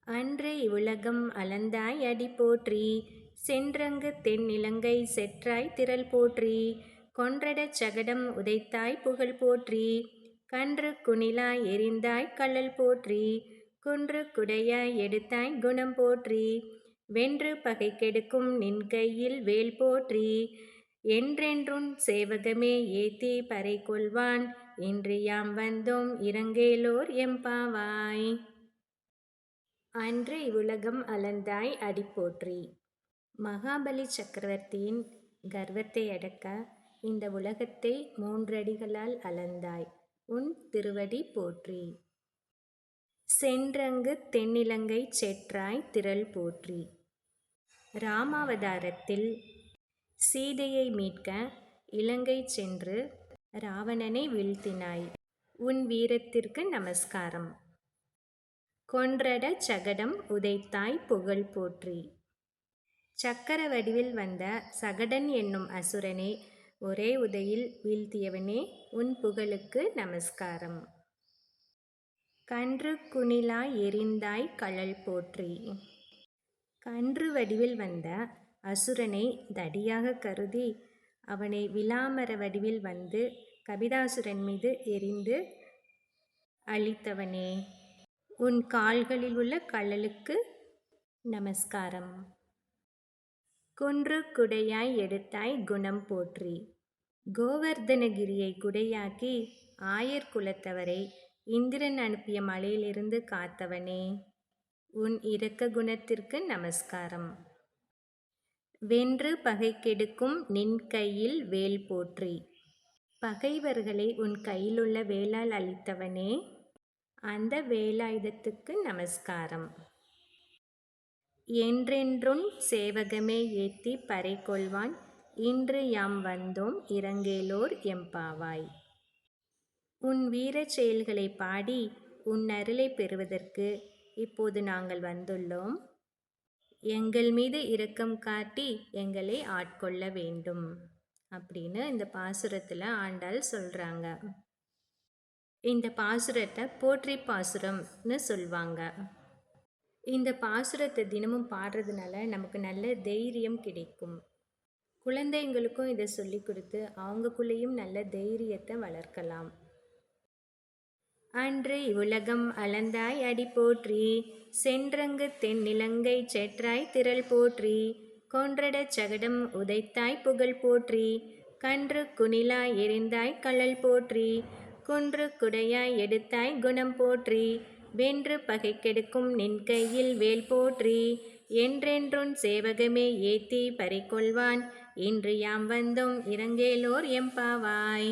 அன்று இவ்வுலகம் அளந்தாய் அடி போற்றி. சென்றங்கு தென்னிலங்கை செற்றாய் திரள் போற்றி. கொன்றடச் சகடம் உதைத்தாய் புகழ் போற்றி. கன்று குணிலாய் எறிந்தாய் கழல் போற்றி. குன்று குடையாய் எடுத்தாய் குணம் போற்றி. வென்று பகை கெடுக்கும் நின் கையில் வேல் போற்றி. என்றென்றுன் சேவகமே ஏத்தி பறை கொள்வான். இன்று யாம் வந்தோம் இரங்கேலோர் எம்பாவாய். அன்று இவ்வுலகம் அளந்தாய் அடி போற்றி. மகாபலி சக்கரவர்த்தியின் கர்வத்தை அடக்க இந்த உலகத்தை 3 அடிகளால் அளந்தாய். உன் திருவடி போற்றி. சென்றங்கு தென்னிலங்கை செற்றாய் திரள் போற்றி. ராமாவதாரத்தில் சீதையை மீட்க இலங்கை சென்று ராவணனை வீழ்த்தினாய். உன் வீரத்திற்கு நமஸ்காரம். கொன்றட சகடம் உதைத்தாய் புகழ் போற்றி. சக்கர வடிவில் வந்த சகடன் என்னும் அசுரனை ஒரே உதையில் வீழ்த்தியவனே, உன் புகழுக்கு நமஸ்காரம். கன்று குணிலாய் எறிந்தாய் கழல் போற்றி. கன்று வடிவில் வந்த அசுரனை தடியாக கருதி அவனை விலாமர வடிவில் வந்து கபிதாசுரன் மீது எறிந்து அழித்தவனே, உன் கால்களில் உள்ள கழலுக்கு நமஸ்காரம். குன்று குடையாய் எடுத்தாய் குணம் போற்றி. கோவர்தனகிரியை குடையாக்கி ஆயர் குலத்தவரை இந்திரன் அனுப்பிய மலையிலிருந்து காத்தவனே, உன் இரக்க குணத்திற்கு நமஸ்காரம். வென்று பகை கெடுக்கும் நின் கையில் வேல் போற்றி. பகைவர்களை உன் கையிலுள்ள வேலால் அழித்தவனே, அந்த வேலாயுதத்துக்கு நமஸ்காரம். என்றென்றுன் சேவகமே ஏத்தி பறை கொள்வான். இன்று யாம் வந்தோம் இரங்கேலோர் எம்பாவாய். உன் வீரச் செயல்களை பாடி உன் அருளை பெறுவதற்கு இப்போது நாங்கள் வந்துள்ளோம். எங்கள் மீது இரக்கம் காட்டி எங்களை ஆட்கொள்ள வேண்டும் அப்படின்னு இந்த பாசுரத்தில் ஆண்டாள் சொல்கிறாங்க. இந்த பாசுரத்தை போற்றி பாசுரம்னு சொல்லுவாங்க. இந்த பாசுரத்தை தினமும் பாடுறதுனால நமக்கு நல்ல தைரியம் கிடைக்கும். குழந்தைங்களுக்கும் இதை சொல்லி கொடுத்து அவங்களுக்குள்ளேயும் நல்ல தைரியத்தை வளர்க்கலாம். அன்று இவ்வுலகம் அளந்தாய் அடி போற்றி. சென்றங்கு தென்னிலங்கை செற்றாய் திரள் போற்றி. கொன்றடச் சகடம் உதைத்தாய் புகழ் போற்றி. கன்று குணிலாய் எறிந்தாய் கழல் போற்றி. குன்று குடையாய் எடுத்தாய் குணம் போற்றி. வென்று பகை கெடுக்கும் நின் கையில் வேல் போற்றி. என்றென்றுன் சேவகமே ஏத்தி பறை கொள்வான். இன்று யாம் வந்தோம் இரங்கேலோர் எம்பாவாய்.